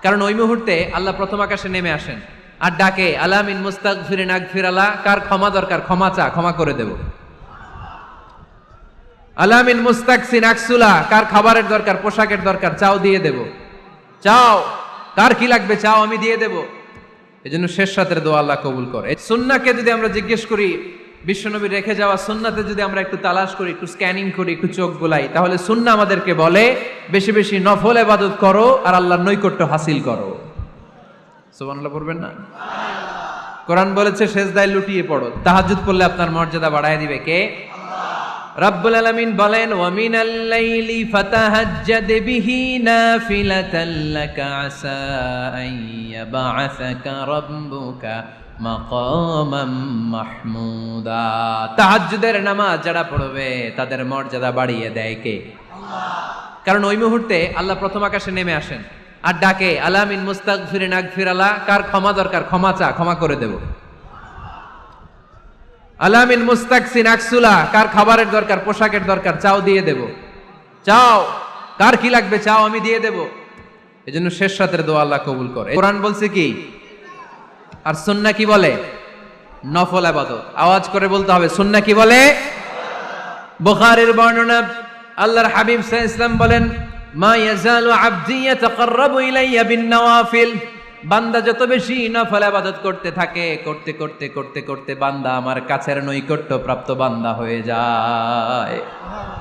কারণ ওই মুহূর্তে আল্লাহ প্রথম আকাশে নেমে আসেন আর ডাকে আলা মিন মুস্তাগফিরিন আগফিরালা, কার ক্ষমা দরকার ক্ষমা চা, ক্ষমা করে দেব। আলা মিন মুস্তাকসিন আকসুলা, কার খাবারের দরকার পোশাকের দরকার চাও দিয়ে দেব। চাও, কার কি লাগবে চাও আমি দিয়ে দেব। এজন্য শেষ রাতের দোয়া আল্লাহ কবুল করে। সুন্নাহকে যদি আমরা জিজ্ঞেস করি, বিশ্বনবী রেখে যাওয়া সুন্নাতে যদি আমরা একটু তালাশ করি, একটু স্ক্যানিং করি, একটু চোখ গোলাই, তাহলে সুন্নাহ আমাদেরকে বলে বেশি বেশি নফল ইবাদত করো আর আল্লাহর নৈকট্য হাসিল করো। সুবহানাল্লাহ পড়বেন না? কোরআন বলেছে সেজদায় লুটিয়ে পড়ো। তাহাজ্জুদ পড়লে আপনার মর্যাদা বাড়ায় দিবে কে? রাব্বুল আলামিন বলেন ওয়া মিনাল লাইলি ফাতাহাজ্জাদ বিহি নাফিলাতাল লাকা আসা আন ইয়াবআসাকা রাব্বুকা মাকামাম মাহমুদা। তাহাজ্জুদের নামাজ যারা পড়বে তাদের মর্যাদা বাড়িয়ে দেয় কে? আল্লাহ। কারণ ওই মুহূর্তে আল্লাহ প্রথম আকাশে নেমে আসেন আর ডাকে আলা মিন মুস্তাগফিরিন আগফিরালা, কার ক্ষমা দরকার ক্ষমা চা, ক্ষমা করে দেব। আলা মিন মুস্তাকসিন আকসুলা, কার খাবারের দরকার পোশাকের দরকার চাও দিয়ে দেব। চাও, কার কি লাগবে চাও আমি দিয়ে দেব। এজন্য শেষ রাতের দোয়া আল্লাহ কবুল করে। কোরআন বলছে কি আর সুন্নাহ কি বলে? নফল ইবাদত। আওয়াজ করে বলতে হবে সুন্নাহ কি বলে? বুখারীর বর্ণনা, আল্লাহর হাবিব সাল্লাল্লাহু আলাইহি ওয়াসাল্লাম বলেন মা ইয়াজালু আবদি ইয়াতাকাররাবু ইলাইয়া বিন নওয়াফিল, বান্দা যত বেশি নফল ইবাদত করতে থাকে করতে করতে করতে করতে বান্দা আমার কাছের নৈকট্য প্রাপ্ত বান্দা হয়ে যায়।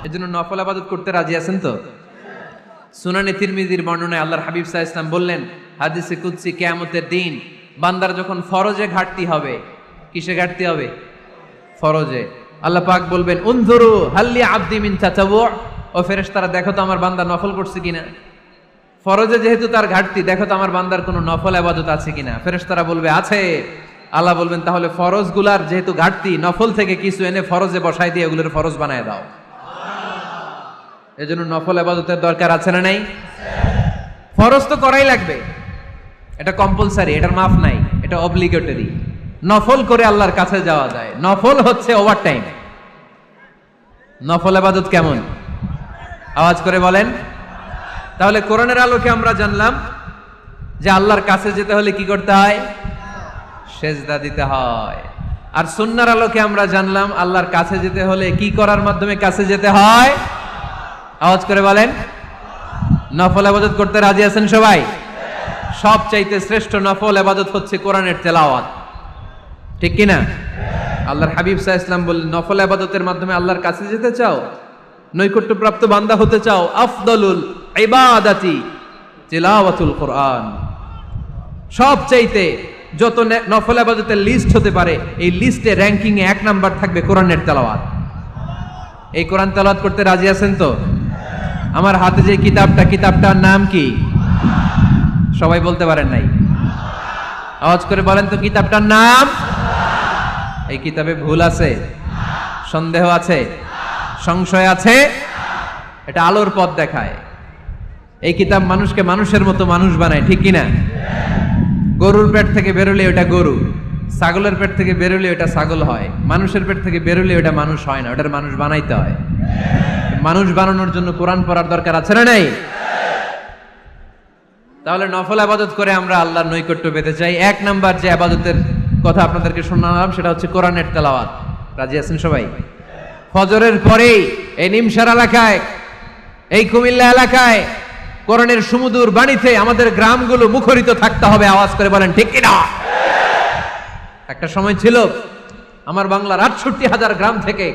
এজন্য নফল ইবাদত করতে রাজি আছেন তো? সুনানে তিরমিজির বর্ণনায় আল্লাহর হাবিব সাল্লাল্লাহু আলাইহি ওয়াসাল্লাম বললেন হাদিসে কুদসি কিয়ামতের দিন বান্দার যখন ফরজে ঘাটতি হবে, কিসে ঘাটতি হবে? ফরজে। আল্লাহ পাক বলবেন উনজুরু হাল্লি আবদি মিন তাতাওয়ু, ও ফেরেশতারা দেখো তো আমার বান্দা নফল করছে কিনা। ফরজে যেহেতু তার ঘাটতি, দেখো তো আমার বান্দার কোনো নফল ইবাদত আছে কিনা। ফেরেশতারা বলবে আছে। আল্লাহ বলবেন তাহলে ফরজগুলার যেহেতু ঘাটতি, নফল থেকে কিছু এনে ফরজে বসাই দিয়ে এগুলোর ফরজ বানায় দাও। এজন্য নফল ইবাদতের দরকার আছে না নাই? ফরজ তো করাই লাগবে, এটা কম্পালসারি, এটার মাফ নাই, এটা অব্লিগেটরি। নফল করে আল্লাহর কাছে যাওয়া যায়, নফল হচ্ছে ওভার টাইম। নফল ইবাদত কেমন? আওয়াজ করে বলেন। তাহলে কোরআনের আলোকে আমরা জানলাম যে আল্লাহর কাছে যেতে হলে কি করতে হয়? সেজদা দিতে হয়। আর সুন্নাহর আলোকে আমরা জানলাম আল্লাহর কাছে যেতে হলে কি করার মাধ্যমে কাছে যেতে হয়? আওয়াজ করে বলেন। নফল ইবাদত করতে রাজি আছেন সবাই? সবচাইতে শ্রেষ্ঠ নফল ইবাদত হচ্ছে কোরআনের তেলাওয়াত, ঠিক কি না? আল্লাহর হাবিব সাল্লাল্লাহু আলাইহি ওয়াসাল্লাম বললেন নফল ইবাদতের মাধ্যমে আল্লাহর কাছে যেতে চাও, নৈকট্যপ্রাপ্ত বান্দা হতে চাও, আফদলুল ইবাদাতি তিলাওয়াতুল কোরআন। সবচাইতে যত নফল ইবাদতের লিস্ট হতে পারে এই লিস্টে র‍্যাঙ্কিং এ 1 নাম্বার থাকবে কোরআনের তেলাওয়াত। এই কোরআন তেলাওয়াত করতে রাজি আছেন তো? আমার হাতে যে কিতাবটার নাম কি? সবাই বলতে পারেন নাই? আওয়াজ করে বলেন তো কিতাবটার নাম। এই কিতাবে ভুল আছে? সন্দেহ আছে? সংশয় আছে? এটা আলোর পথ দেখায়। এই কিতাব মানুষকে মানুষের মতো মানুষ বানায়, ঠিক কিনা? গরুর পেট থেকে বেরোলে ওটা গরু, ছাগলের পেট থেকে বেরোলে ওটা ছাগল হয়, মানুষের পেট থেকে বেরোলে ওটা মানুষ হয় না, ওটার মানুষ বানাইতে হয়। মানুষ বানানোর জন্য কোরআন পড়ার দরকার আছে না নাই? তাহলে নফল ইবাদত করে আমরা আল্লাহর নৈকট্য পেতে চাই। 1 নাম্বার যে ইবাদতের কথা আপনাদেরকে শোনালাম সেটা হচ্ছে কোরআনের তেলাওয়াত। রাজি আছেন সবাই? ফজরের পরেই এই নিমসার এলাকায়, এই কুমিল্লা এলাকায় কোরআনের সুমধুর বাণীতে আমাদের গ্রামগুলো মুখরিত থাকতে হবে। আওয়াজ করে বলেন ঠিক কিনা? একটা সময় ছিল আমার বাংলার ৬৮,০০০ গ্রাম থেকে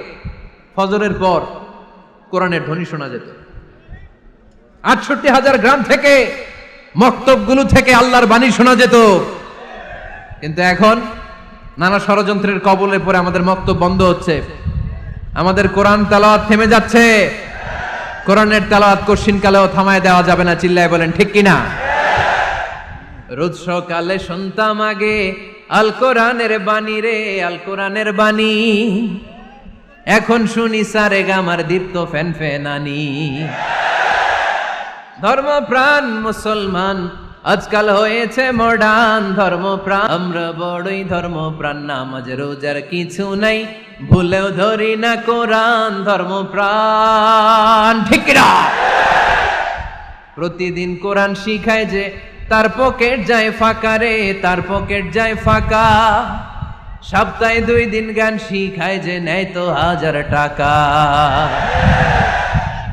ফজরের পর কোরআনের ধ্বনি শোনা যেত। ৬৮,০০০ গ্রাম থেকে মক্তবগুলো থেকে আল্লাহর বাণী শোনা যেত। কিন্তু এখন নানা ষড়যন্ত্রের কবলে পড়ে আমাদের মক্তব বন্ধ হচ্ছে, আমাদের কোরআন তেলাওয়াত থেমে যাচ্ছে। কোরআনের তেলাওয়াত কশিনকালেও থামায় দেওয়া যাবে না। চিল্লায় বলেন ঠিক কিনা? রোজ সকালে শুনতাম আগে আল কোরআনের বাণী রে, আল কোরআনের বাণী। এখন শুনি সারে গামার দীপ্ত ফ্যান ফ্যানানি। ধর্মপ্রাণ মুসলমান আজকাল হয়েছে মডার্ন, ধর্মপ্রাণ আমরা বড়ই ধর্মপ্রাণ। নামাজ রোজার কিছু নাই, ভুলেও ধরি না কোরআন। ধর্মপ্রাণ ঠিক না? প্রতিদিন কোরআন শিখায় যে তার পকেট যায় ফাঁকা রে, তার পকেট যায় ফাঁকা। সপ্তাহে 2 দিন গান শিখায় যে নেয় তো 1000 টাকা।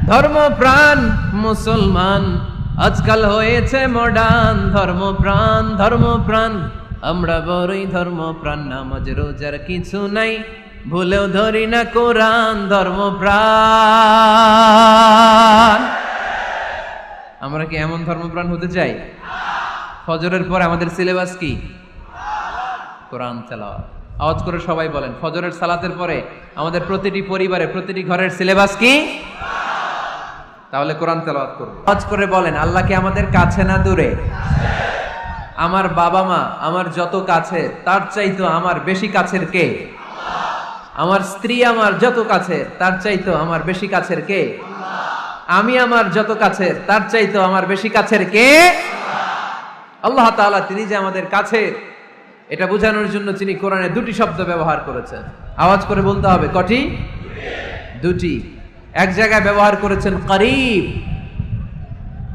ধর্মপ্রাণ মুসলমান আজকাল হয়েছে মডার্ন। ধর্মপ্রাণ ধর্মপ্রাণ আমরা বড়ই ধর্মপ্রাণ। নামাজ রোজার কিছু নাই, ভুলেও ধরি না কোরআন। ধর্মপ্রাণ আমরা কি এমন ধর্মপ্রাণ হতে চাই? ফজরের পর আমাদের সিলেবাস কি? কোরআন তেলাওয়াত। আওয়াজ করে সবাই বলেন, ফজরের সালাতের পরে আমাদের প্রতিটি পরিবারে প্রতিটি ঘরের সিলেবাস কি? তাহলে কোরআন তেলাওয়াত করব। আওয়াজ করে বলেন, আল্লাহ কি আমাদের কাছে না দূরে? আমার বাবা মা আমার যত কাছে, তার চাইতো আমার বেশি কাছের কে? আমার স্ত্রী আমার যত কাছের, তার চাইতো আমার বেশি কাছের কে? আমি আমার যত কাছের, তার চাইতো আমার বেশি কাছের কে? আল্লাহ তাআলা, তিনি যে আমাদের কাছের, এটা বোঝানোর জন্য তিনি কোরআনে 2টি শব্দ ব্যবহার করেছেন। আওয়াজ করে বলতে হবে, কটি? 2টি। এক জায়গায় ব্যবহার করেছেন করিব,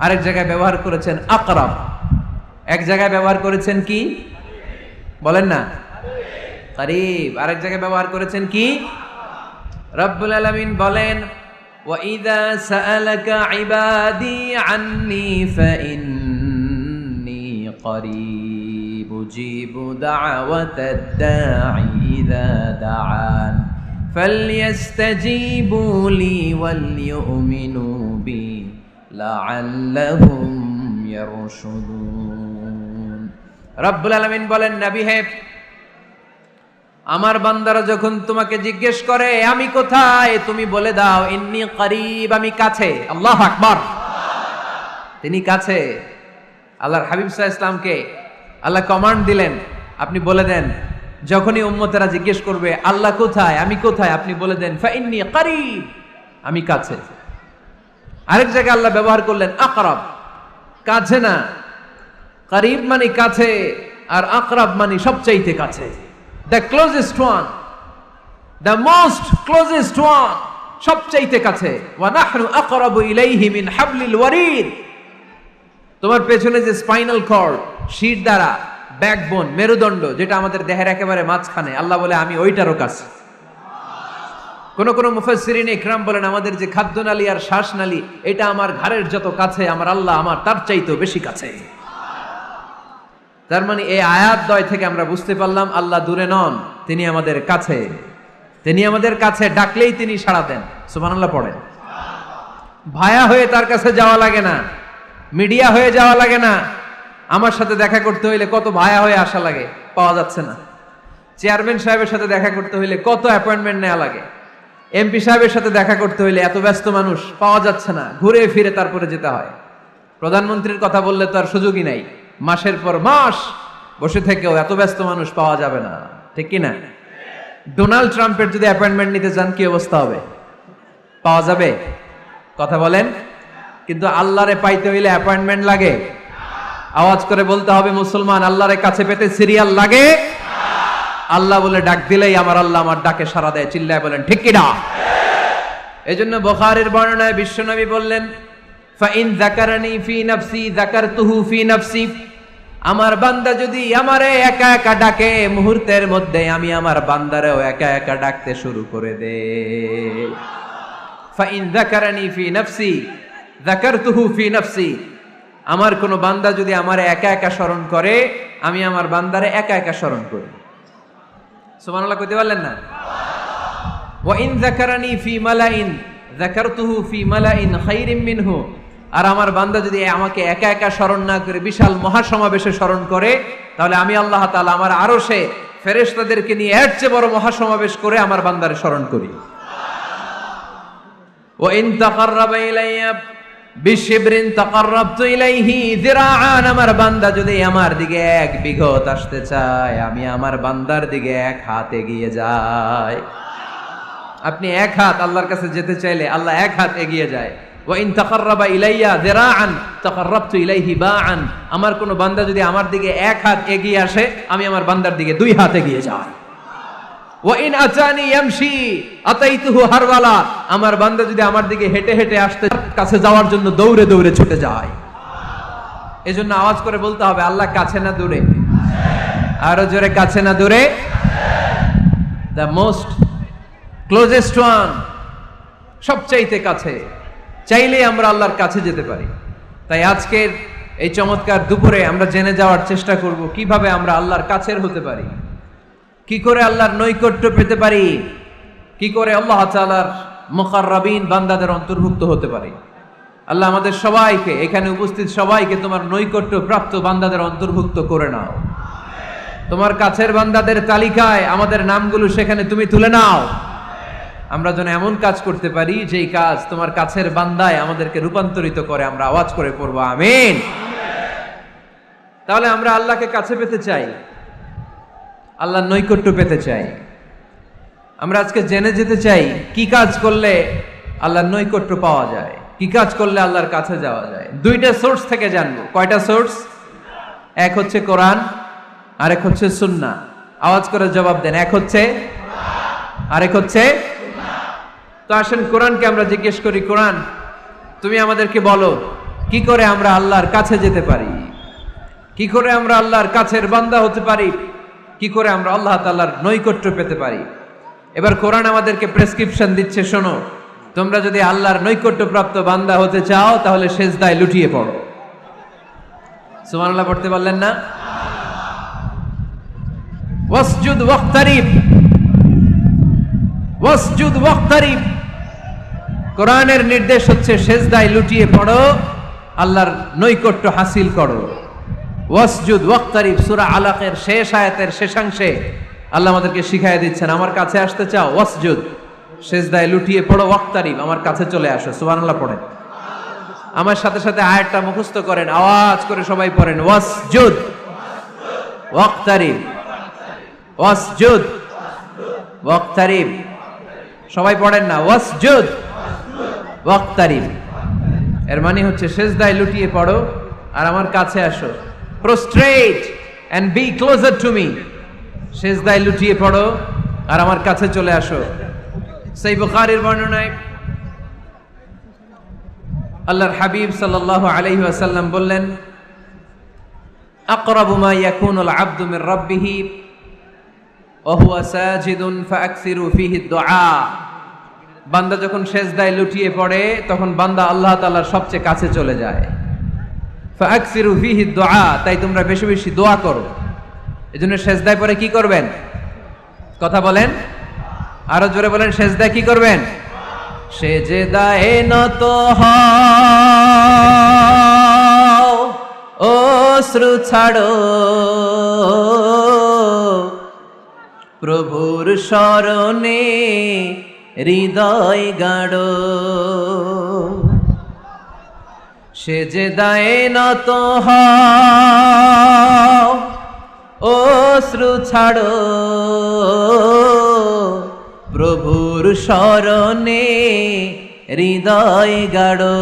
আরেক জায়গায় ব্যবহার করেছেন আকরাব। এক জায়গায় ব্যবহার করেছেন কি বলেন না? করিব। আরেক জায়গায় ব্যবহার করেছেন কি? রব্বুল আলামিন বলেন, وَإِذَا سَأَلَكَ عِبَادِي عَنِّي فَإِنِّي قَرِيبٌ أُجِيبُ دَعْوَةَ الدَّاعِ إِذَا دَعَانِ فَلْيَسْتَجِيبُوا لِي وَلْيُؤْمِنُوا بِي لَعَلَّهُمْ يَرْشُدُونَ। রব্বুল আলামিন বলেন, নবী হে, আমার বান্দারা যখন তোমাকে জিজ্ঞেস করে আমি কোথায়, তুমি বলে দাও ইন্নী করিব, আমি কাছে। আল্লাহু আকবার। তিনি কাছে। আল্লাহর হাবিব সাল্লাল্লাহু আলাইহি ওয়াসাল্লামকে আল্লাহ কমান্ড দিলেন, আপনি বলে দেন যখনই উম্মতেরা জিজ্ঞেস করবে আল্লাহ কোথায়, আমি কোথায়, আপনি বলে দেন ফাইন্নী করিব, আমি কাছে। আরেক জায়গায় আল্লাহ ব্যবহার করলেন আকরাব, কাছে না। করিব মানে কাছে, আর আকরাব মানে সবচাইতে কাছে। The closest one, the most closest one, সবচাইতে কাছে। ওয়া নাহনু আকরাবু ইলাইহি মিন হাবলিল ওয়ারিদ। তোমার পেছনে যে স্পাইনাল কর্ড, শির দ্বারা, ব্যাকবোন, মেরুদণ্ড, যেটা আমাদের দেহের একেবারে মাঝখানে, আল্লাহ বলে আমি ওইটারও কাছে। কোন কোন মুফাসসিরিন ইকরাম বলেন আমাদের যে খাদ্যনালী আর শ্বাসনালী, এটা আমার ঘাড়ের যত কাছে, আমার আল্লাহ আমার তার চাইতেও বেশি কাছে। তার মানে এই আয়াত দ্বয় থেকে আমরা বুঝতে পারলাম আল্লাহ দূরে নন, তিনি আমাদের কাছে। তিনি আমাদের কাছে, ডাকলেই তিনি সাড়া দেন। সুবহানাল্লাহ পড়েন। ভায়া হয়ে তার কাছে যাওয়া লাগে না, মিডিয়া হয়ে যাওয়া লাগে না। আমার সাথে দেখা করতে হইলে কত ভায়া হয়ে আসা লাগে, পাওয়া যাচ্ছে না। চেয়ারম্যান সাহেবের সাথে দেখা করতে হইলে কত অ্যাপয়েন্টমেন্ট নেওয়া লাগে। এমপি সাহেবের সাথে দেখা করতে হইলে এত ব্যস্ত মানুষ, পাওয়া যাচ্ছে না, ঘুরে ফিরে তারপরে যেতে হয়। প্রধানমন্ত্রীর কথা বললে তো আর সুযোগই নাই, মাসের পর মাস বসে থেকেও এত ব্যস্ত মানুষ পাওয়া যাবে না, ঠিক কি না? ডোনাল্ড ট্রাম্পের যদি অ্যাপয়েন্টমেন্ট নিতে চান কি অবস্থা হবে? পাওয়া যাবে? কথা বলেন। কিন্তু আল্লাহরে পাইতে হইলে অ্যাপয়েন্টমেন্ট লাগে? আওয়াজ করে বলতে হবে মুসলমান, আল্লাহরে কাছে পেতে সিরিয়াল লাগে? আল্লাহ বলে ডাক দিলেই আমার আল্লাহ আমার ডাকে সাড়া দেয়। চিল্লায় বলেন ঠিক কি না? এজন্য বুখারীর বর্ণনায় বিশ্বনবী বললেন, ফাইন যাকারানি ফি নাফসি যাকারতুহু ফি নাফসি। আমার বান্দা যদি আমারে একা একা ডাকে, মুহূর্তের মধ্যে আমি আমার বান্দারেও একা একা ডাকতে শুরু করে দেই। ফাইন যাকারানি ফি নাফসি যাকারতুহু ফি নাফসি। আমার কোন বান্দা যদি আমারে একা একা স্মরণ করে, আমি আমার বান্দারে একা একা স্মরণ করি। সুবহানাল্লাহ কইতে পারলেন না? ওয়া ইন যাকারানি ফি মালাইন যাকারতুহু ফি মালাইন খায়রিম মিনহু। আর আমার বান্দা যদি আমাকে একা একা স্মরণ না করে বিশাল মহাসমাবেশে স্মরণ করে, তাহলে আমি আল্লাহ তাআলা আমার আরশে ফেরেশতাদেরকে নিয়ে এর চেয়ে বড় মহাসমাবেশ করে আমার বান্দারে স্মরণ করি। ওয়া ইন তাকাররাবা ইলাইয়া বিশিবরিন তাকাররাবতু ইলাইহি যিরাআন। আমার বান্দা যদি আমার দিকে 1 বিঘত আসতে চায়, আমি আমার বান্দার দিকে 1 হাত এগিয়ে যাই। আপনি 1 হাত আল্লাহর কাছে যেতে চাইলে আল্লাহ 1 হাত এগিয়ে যায়। ওয়া ইন তাকাররাবা ইলাইয়া যিরাআন তাকাররাবতু ইলাইহি বাআন। আমার কোন বান্দা যদি আমার দিকে 1 হাত এগিয়ে আসে, আমি আমার বান্দার দিকে 2 হাত এগিয়ে যাই। ওয়া ইন আতানি ইয়ামশি আতাইতুহু হারওয়ালা। আমার বান্দা যদি আমার দিকে হেঁটে হেঁটে আসতে, কাছে যাওয়ার জন্য দৌড়ে দৌড়ে ছুটে যায়। এজন্য আওয়াজ করে বলতে হবে, আল্লাহ কাছে না দূরে? আরো জোরে, কাছে না দূরে? দ্য মোস্ট ক্লোজেস্ট ওয়ান, সবচাইতে কাছে। চাইলেই আমরা আল্লাহর কাছে যেতে পারি। তাই আজকের এই চমৎকার দুপুরে আমরা জেনে যাওয়ার চেষ্টা করব কিভাবে আমরা আল্লাহর কাছের হতে পারি, কি করে আল্লাহর নৈকট্য পেতে পারি, কি করে আল্লাহ তাআলার মুকাররাবিন বান্দাদের অন্তর্ভুক্ত হতে পারি। আল্লাহ আমাদের সবাইকে, এখানে উপস্থিত সবাইকে তোমার নৈকট্য প্রাপ্ত বান্দাদের অন্তর্ভুক্ত করে নাও। তোমার কাছের বান্দাদের তালিকায় আমাদের নামগুলো সেখানে তুমি তুলে নাও। আমরা যেন এমন কাজ করতে পারি যেই কাজ তোমার কাছের বান্দায় আমাদেরকে রূপান্তরিত করে। আমরা আওয়াজ করে পড়বো আমিন। তাহলে আমরা আল্লাহকে কাছে পেতে চাই, আল্লাহর নৈকট্য পেতে চাই। আমরা আজকে জেনে যেতে চাই কি কাজ করলে আল্লাহর নৈকট্য পাওয়া যায়, কি কাজ করলে আল্লাহর কাছে যাওয়া যায়। দুইটা সোর্স থেকে জানবো। কয়টা সোর্স? এক হচ্ছে কোরআন, আরেক হচ্ছে সুন্নাহ। আওয়াজ করে জবাব দেন, এক হচ্ছে, আরেক হচ্ছে। তো আসেন কোরআনকে আমরা জিজ্ঞেস করি, কোরআন তুমি আমাদেরকে বলো কি করে আমরা আল্লাহর কাছে যেতে পারি, কি করে আমরা আল্লাহর কাছের বান্দা হতে পারি, কি করে আমরা আল্লাহ তাআলার নৈকট্য পেতে পারি। এবার কোরআন আমাদেরকে প্রেসক্রিপশন দিচ্ছে, শোনো, তোমরা যদি আল্লাহর নৈকট্য প্রাপ্ত বান্দা হতে চাও তাহলে সেজদায় লুটিয়ে পড়ো। সুবহানাল্লাহ পড়তে পারলেন না? ওয়াসজুদ ওয়াক্তারিব, ওয়াসজুদ ওয়াক্তারিব। কোরআনের নির্দেশ হচ্ছে সেজদায় লুটিয়ে পড়ো, আল্লাহর নৈকট্য হাসিল করো। ওয়াসজুদ ওয়াক্তারিব সূরা আলাকের শেষ আয়াতের শেষাংশে আল্লাহ আমাদেরকে শিখাইয়া দিচ্ছেন, আমার কাছে আসতে চাও, ওয়াসজুদ, সেজদায় লুটিয়ে পড়ো, ওয়াক্তারিব, আমার কাছে চলে আসো। সুবহানাল্লাহ পড়েন। আমার সাথে সাথে আয়াতটা মুখস্থ করেন, আওয়াজ করে সবাই পড়েন, ওয়াসজুদ ওয়াক্তারিব, ওয়াসজুদ ওয়াক্তারিব। সবাই পড়েন না, ওয়াসজুদ ওয়াক্তারিব। এর মানে হচ্ছে সেজদায় লুটিয়ে পড়ো আর আমার কাছে আসো। Prostrate and be closer to me. সেজদায় লুটিয়ে পড়ো আর আমার কাছে চলে আসো। সহিহ বুখারীর বর্ণনায় আল্লাহর হাবিব সাল্লাল্লাহু আলাইহি ওয়াসাল্লাম বললেন, আকরাবু মা ইয়াকুনুল আবদু মির রাব্বিহি ওয়া হুয়া সাজিদুন ফাআকসিরু ফীহি দুআ। বান্দা যখন সেজদায় লুটিয়ে পড়ে তখন বান্দা আল্লাহ তাআলার সবচেয়ে কাছে চলে যায়। ফাআকসিরু ফীহি দুআ, তাই তোমরা বেশি বেশি দোয়া করো। এজন্য সেজদায় পড়ে কি করবেন? কথা বলেন, আরো জোরে বলেন, সেজদায় কি করবেন? সেজদায় নত হও, অশ্রু ছাড়ো, প্রভুর শরণে হৃদয় গাড়ো। সেজদায় নত হও, অশ্রু ছাড়ো, প্রভুর শরণে হৃদয় গাড়ো।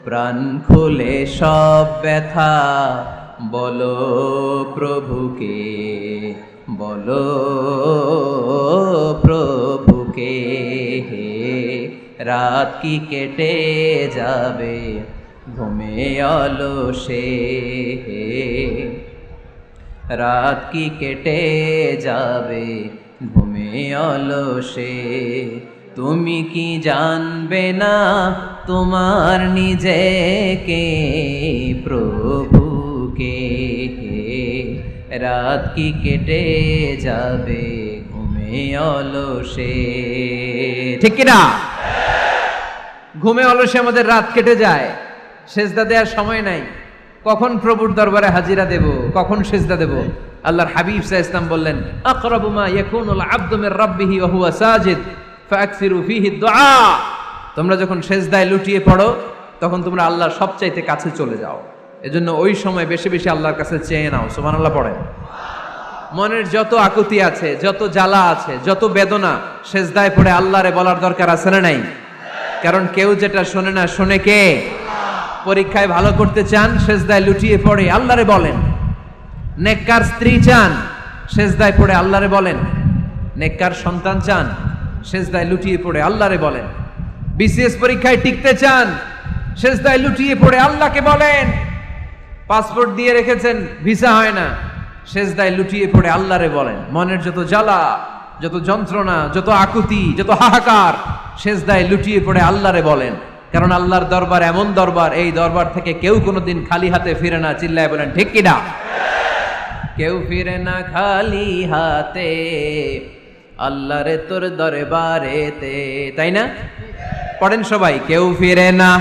প্রাণ খুলে সব ব্যথা বলো প্রভুকে, বলো প্রভুকে। রাত কি কেটে যাবে ঘুমে অলসে, রাত কি কেটে যাবে ঘুমে অলসে। তুমি কি জানবে না তোমার নিজেকে, প্রভুকে। রাত কি কেটে যাবে ঘুমে অলসে। ঠিক কিনা? ঘুমে অলসে আমাদের রাত কেটে যায়, সেজদা দেওয়ার সময় নাই। কখন প্রভুর দরবারে হাজিরা দেব, কখন সেজদা দেব? আল্লাহর হাবিব সাল্লাল্লাহু আলাইহি ওয়াসাল্লাম বললেন, আকরাবু মা ইয়াকুনুল আবদু মির রাব্বিহি ওয়া হুয়া সাজিদ ফাআকসিরু ফীহি দুআ। তোমরা যখন সেজদায় লুটিয়ে পড়ো তখন তোমরা আল্লাহর সবচাইতে কাছে চলে যাও। এজন্য ওই সময় বেশি বেশি আল্লাহর কাছে চেয়ে নাও। সুবহানাল্লাহ পড়েন। মনের যত আকুতি আছে, যত জ্বালা আছে, যত বেদনা, সেজদায় পড়ে আল্লাহরে বলার দরকার আছে না নাই? কারণ কেউ যেটা শোনে না, শোনে কে? পরীক্ষায় ভালো করতে চান, সেজদায় লুটিয়ে পড়ে আল্লাহরে বলেন। নেককার স্ত্রী চান, সেজদায় পড়ে আল্লাহরে বলেন। নেককার সন্তান চান, সেজদায় লুটিয়ে পড়ে আল্লাহরে বলেন। বিসিএস পরীক্ষায় টিকতে চান, সেজদায় লুটিয়ে পড়ে আল্লাহকে বলেন, পাসপোর্ট দিয়ে রেখেছেন, ভিসা হয় না, সেজদায় লুটিয়ে পড়ে আল্লাহরে বলেন। মনের যত জ্বালা, যত যন্ত্রণা, যত আকুতি, যত হাহাকার, সেজদায় লুটিয়ে পড়ে আল্লাহরে বলেন। কারণ আল্লাহর দরবার এমন দরবার, এই দরবার থেকে কেউ কোনোদিন খালি হাতে ফিরে না। চিল্লায় বলেন ঠিক কিনা? কেউ ফিরে না খালি হাতে আল্লাহরে তোর দরবারেতে, তাই না? পড়েন সবাই, কেউ ফিরে না।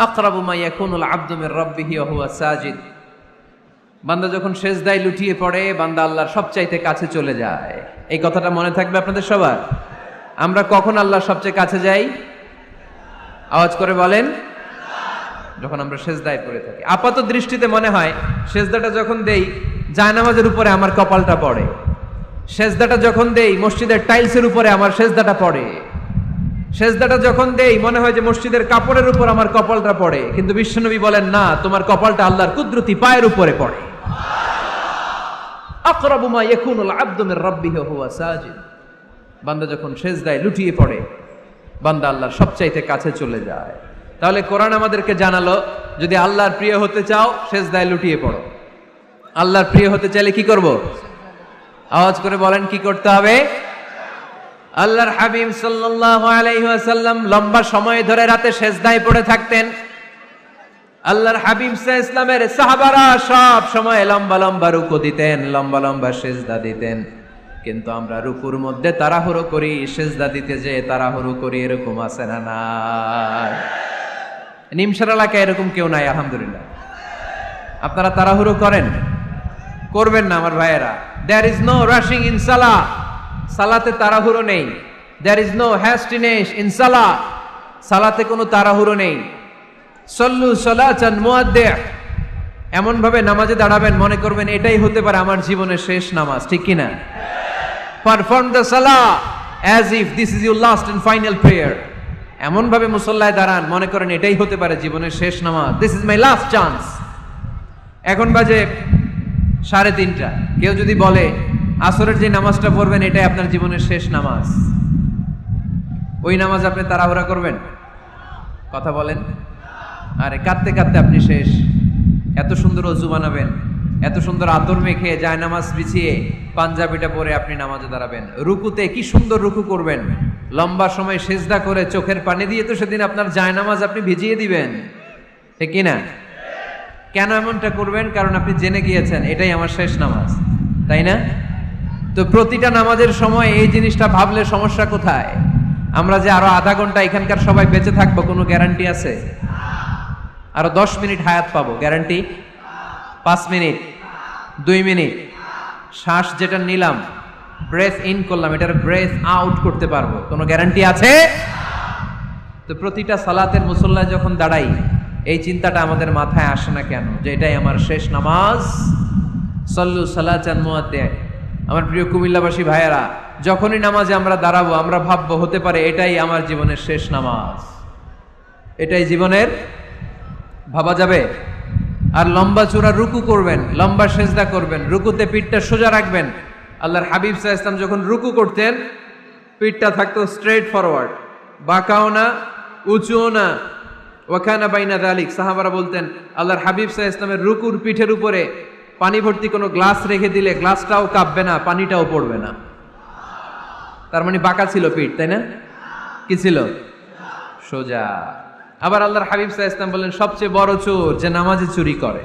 আকরাবু মা ইয়াকুনুল আবদু মির রাব্বিহি ওয়া হুয়া সাজিদ। বান্দা যখন সেজদায় লুটিয়ে পড়ে, বান্দা আল্লাহর সবচাইতে কাছে চলে যায়। এই কথাটা মনে থাকবে আপনাদের সবার। আমরা কখন আল্লাহর সবচেয়ে কাছে যাই? আওয়াজ করে বলেন, যখন আমরা সেজদায় পড়ে থাকি। আপাত দৃষ্টিতে মনে হয় সেজদাটা যখন দেই জায়নামাজের উপরে আমার কপালটা পড়ে, সেজদাটা যখন দেই মসজিদের টাইলসের উপরে আমার সেজদাটা পড়ে, সেজদাটা যখন দেই মনে হয় যে মসজিদের কাপড়ের উপর আমার কপালটা পড়ে। কিন্তু বিশ্বনবী বলেন না, তোমার কপালটা আল্লাহর কুদরতি পায়ের উপরে পড়ে। আকরাবু মা ইয়াকুনুল আবদু মির রাব্বিহি ওয়া হুয়া সাজিদ। বান্দা যখন সেজদায় লুটিয়ে পড়ে, বান্দা আল্লাহর সবচাইতে কাছে চলে যায়। তাহলে কোরআন আমাদেরকে জানালো, যদি আল্লাহর প্রিয় হতে চাও সেজদায় লুটিয়ে পড়ো। আল্লাহর প্রিয় হতে চাইলে কি করব? আওয়াজ করে বলেন, কি করতে হবে? আল্লাহর হাবিব সাল্লাল্লাহু আলাইহি ওয়াসাল্লাম লম্বা সময় ধরে রাতে সেজদায় পড়ে থাকতেন। আল্লাহর হাবিব সাল্লাল্লাহু আলাইহি ওয়াসাল্লামের সাহাবারা সব সময় লম্বা লম্বা রুকু দিতেন, লম্বা লম্বা সেজদা দিতেন। কিন্তু আমরা রুকুর মধ্যে তাড়াহুড়ো করি, সেজদা দিতে যে তাড়াহুড়ো করি, এরকম আছে না? নাই। নিমসার এলাকায় এরকম কেউ নাই আলহামদুলিল্লাহ। আপনারা তাড়াহুড়ো করেন? করবেন না আমার ভাইয়েরা। There is no rushing in সালাহ। সালাতে তাড়াহুড়ো নেই। There is no hastiness in সালাহ। সালাতে কোনো তাড়াহুড়ো নেই। সল্লু সালাতান মুআদ্দি'। এমন ভাবে নামাজে দাঁড়াবেন মনে করবেন এটাই হতে পারে আমার জীবনের শেষ নামাজ, ঠিক কি না? Perform the salah as if this is your last and final prayer. এমন ভাবে মুসল্লায় দাঁড়ান মনে করেন এটাই হতে পারে জীবনের শেষ নামাজ। This is my last chance. এখন বাজে 3:30। কেউ যদি বলে আসরের যে নামাজটা পড়বেন এটাই আপনার জীবনের শেষ নামাজ, ওই নামাজ আপনি তাড়াহুড়া করবেন? কথা বলেন। আরে কাঁদতে কাঁদতে আপনি শেষ। এত সুন্দর ওযু বানাবেন, এত সুন্দর আতর মেখে জায়নামাজ বিছিয়ে পাঞ্জাবিটা পরে আপনি নামাজে দাঁড়াবেন। রুকুতে কি সুন্দর রুকু করবেন, লম্বা সময় সেজদা করে চোখের পানি দিয়ে তো সেদিন আপনার জায়নামাজ আপনি ভিজিয়ে দিবেন, ঠিক কি না? কেন এমনটা করবেন? কারণ আপনি জেনে গিয়েছেন এটাই আমার শেষ নামাজ, তাই না? তো প্রতিটা নামাজের সময় এই জিনিসটা ভাবলে সমস্যা কোথায়? আমরা যে আরো আধা ঘন্টা এখানকার সবাই বেঁচে থাকবো কোনো গ্যারান্টি আছে? আরো 10 মিনিট হায়াত পাবো, গ্যারান্টি? 5 মিনিট, 2 মিনিট, শ্বাস যেটা নিলাম, ব্রেথ ইন করলাম, এটার ব্রেথ আউট করতে পারবো, কোনো গ্যারান্টি আছে? তো প্রতিটা সালাতের মুসল্লায় যখন দাঁড়াই এই চিন্তাটা আমাদের মাথায় আসে না কেন যে এটাই আমার শেষ নামাজ? সল্লু সালাতান মুআদ্দি'। আমার প্রিয় কুমিল্লাবাসী ভাইয়েরা, যখনই নামাজে আমরা দাঁড়াবো আমরা ভাববো হতে পারে এটাই আমার জীবনের শেষ নামাজ। এটাই জীবনের, ভাবা যাবে? আর লম্বা চূড়া রুকু করবেন, লম্বা সেজদা করবেন, রুকুতে পিঠটা সোজা রাখবেন। আল্লাহর হাবিব সাল্লাল্লাহু আলাইহি ওয়াসাল্লাম যখন রুকু করতেন পিঠটা থাকতো স্ট্রেট ফরওয়ার্ড, বাঁকাও না উঁচুও না। ওয়াকানা বাইনা যালিক। সাহাবারা বলতেন আল্লাহর হাবিব সাল্লাল্লাহু আলাইহি ওয়াসাল্লামের রুকুর পিঠের উপরে পানি ভর্তি কোনো গ্লাস রেখে দিলে গ্লাসটাও কাঁপবে না, পানিটাও পড়বে না। তার মানে বাঁকা ছিল পিঠ, তাই না? কি ছিল? সোজা। আবার আল্লাহর হাবিব সাল্লাল্লাহু আলাইহি ওয়াসাল্লাম বললেন সবচেয়ে বড় চোর যে নামাজে চুরি করে।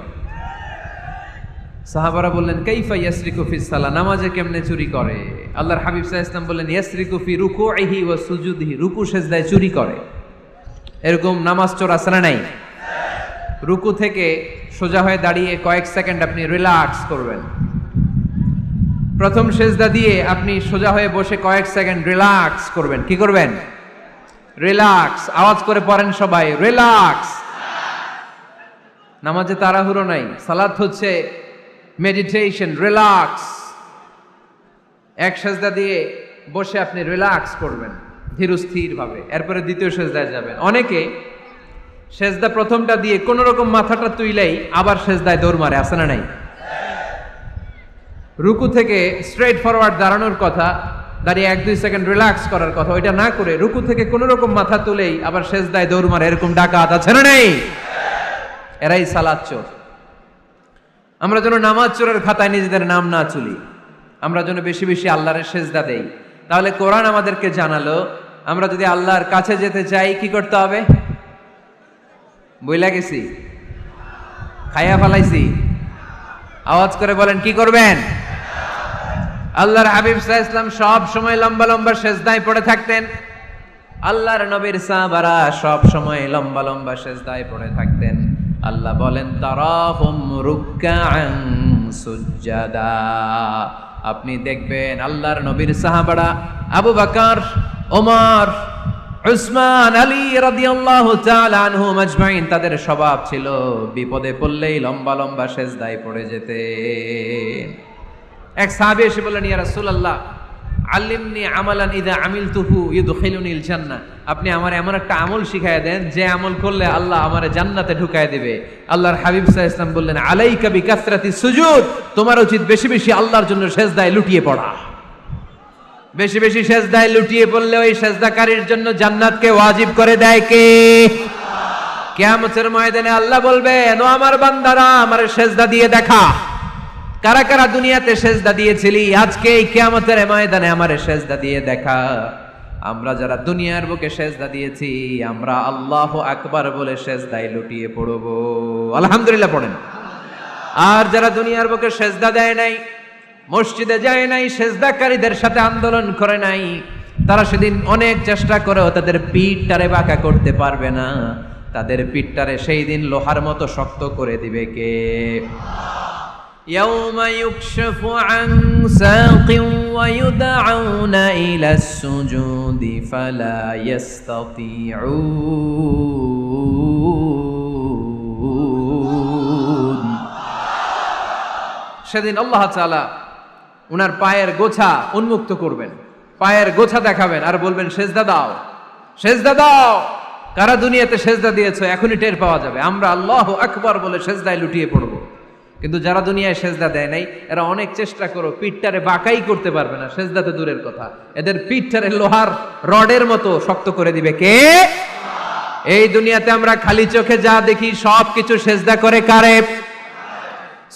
সাহাবারা বললেন কাইফা ইয়াসরিকু ফিস সালাহ, নামাজে কেমনে চুরি করে? আল্লাহর হাবিব সাল্লাল্লাহু আলাইহি ওয়াসাল্লাম বললেন ইয়াসরিকু ফি রুকুইহি ওয়া সুজুদিহি, রুকু সেজদায় চুরি করে। এরকম নামাজ চোর আছে না নাই? রুকু থেকে সোজা হয়ে দাঁড়িয়ে কয়েক সেকেন্ড আপনি রিল্যাক্স করবেন। প্রথম সেজদা দিয়ে আপনি সোজা হয়ে বসে কয়েক সেকেন্ড রিল্যাক্স করবেন। কি করবেন? রিল্যাক্স। আওয়াজ করে পড়েন সবাই, রিল্যাক্স। নামাজে তাড়াহুড়ো নাই, সালাত হচ্ছে মেডিটেশন, রিল্যাক্স। এক সেজদা দিয়ে বসে আপনি রিল্যাক্স করবেন ধীরস্থির ভাবে, এরপরে দ্বিতীয় সেজদায় যাবেন। অনেকে সেজদা প্রথমটা দিয়ে কোন রকম মাথাটা তুইলেই আবার সেজদায় দৌড় মারে, আছে না নাই? রুকু থেকে স্ট্রেট ফরওয়ার্ড দাঁড়ানোর কথা, দাঁড়িয়ে 1-2 সেকেন্ড রিল্যাক্স করার কথা, ওইটা না করে রুকু থেকে কোনো রকম মাথা তুলেই আবার সেজদায় দৌড় মারে, এরকম ডাকাত আছে না নেই? এরাই সালাত চোর। আমরা যেন নামাজ চোরের খাতায় নিজেদের নাম না তুলি, আমরা যেন বেশি বেশি আল্লাহর সেজদা দেই। তাহলে কোরআন আমাদেরকে জানালো আমরা যদি আল্লাহর কাছে যেতে চাই কি করতে হবে? বইলা গেছি, খাইয়া ফেলাইছি, আওয়াজ করে বলেন কি করবেন? আল্লাহর হাবিব সাল্লাল্লাহু আলাইহি ওয়াসাল্লাম সব সময় লম্বা লম্বা সেজদায় পড়ে থাকতেন। আল্লাহর নবীর সাহাবারা সব সময় লম্বা লম্বা সেজদায় পড়ে থাকতেন। আল্লাহ বলেন তারাহুম রুকআন সুজদা। আপনি দেখবেন আল্লাহর নবীর সাহাবারা আবু বকর, ওমর, উসমান, আলী রাদিয়াল্লাহু তাআলা আনহুম আজমাইন, তাদের স্বভাব ছিল বিপদে পড়লেই লম্বা লম্বা সেজদায় পড়ে যেতেন। এক সাহাবী এসে বললেন, ইয়া রাসূলুল্লাহ আল্লিমনি আমালান ইযা আমিলতুহু ইউদখিলুনিল জান্নাহ, আপনি আমার এমন একটা আমল শিখায় দেন যে আমল করলে আল্লাহ আমারে জান্নাতে ঢুকায় দিবে। আল্লাহর হাবিব সাল্লাল্লাহু আলাইহি ওয়াসাল্লাম বললেন, আলাইকা বিকাসরাতিস সুজুদ, তোমার উচিত বেশি বেশি আল্লাহর জন্য সেজদায় লুটিয়ে পড়া। বেশি বেশি সেজদায় লুটিয়ে পড়লে ওই সেজদাকারীর জন্য জান্নাতকে ওয়াজিব করে দেয় কে? কিয়ামতের ময়দানে আল্লাহ বলবেন, ও আমার বান্দারা আমারে সেজদা দিয়ে দেখা, কারা কারা দুনিয়াতে সেজদা দিয়েছিলি, আজকে এই কিয়ামতের ময়দানে আমারে সেজদা দিয়ে দেখা। আমরা যারা দুনিয়ার বুকে সেজদা দিয়েছি আমরা আল্লাহু আকবার বলে সেজদায় লুটিয়ে পড়ব, আলহামদুলিল্লাহ পড়েন। আর যারা দুনিয়ার বুকে সেজদা দেয় নাই, মসজিদে যায় নাই, সেজদাকারীদের সাথে আন্দোলন করে নাই, তারা সেদিন অনেক চেষ্টা করেও তাদের পিঠটারে বাঁকা করতে পারবে না। তাদের পিঠটারে সেই দিন লোহার মতো শক্ত করে দিবে কে? يوم يكشف عن ساق ويدعون إلى السجود فلا يستطيعون। সেদিন আল্লাহ তাআলা উনার পায়ের গোছা উন্মুক্ত করবেন, পায়ের গোছা দেখাবেন আর বলবেন সেজদা দাও, সেজদা দাও। কারা দুনিয়াতে সেজদা দিয়েছো এখনই টের পাওয়া যাবে। আমরা আল্লাহু আকবার বলে সেজদায় লুটিয়ে পড়ব, কিন্তু যারা দুনিয়ায় সেজদা দেয় নাই এরা অনেক চেষ্টা করো পিঠটারে বাঁকাই করতে পারবে না, সেজদাতে দূরের কথা, এদের পিঠটারে লোহার রডের মতো শক্ত করে দিবে কে? এই দুনিয়াতে আমরা খালি চোখে যা দেখি সব কিছু সেজদা করে কারে?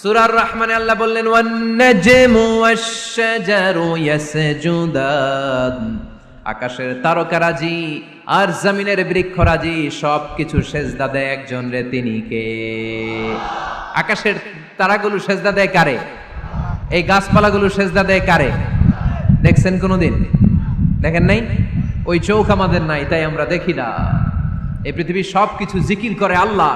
সূরা রহমানে আল্লাহ বললেন, ওয়ান নাজমু ওয়াশ-শাজারু ইয়াসজুদান, আকাশের তারকারাজি আর জমিনের বৃক্ষরাজি সব কিছু সেজদা দেয় একজন রে, তিনি কে? আকাশের তারাগুলো সেজদা দেয় কারে? এই গাছপালাগুলো সেজদা দেয় কারে? দেখছেন কোনোদিন? দেখেন নাই? ওই চোখ আমাদের নাই, তাই আমরা দেখি না। এই পৃথিবীর সব কিছু জিকির করে আল্লাহ।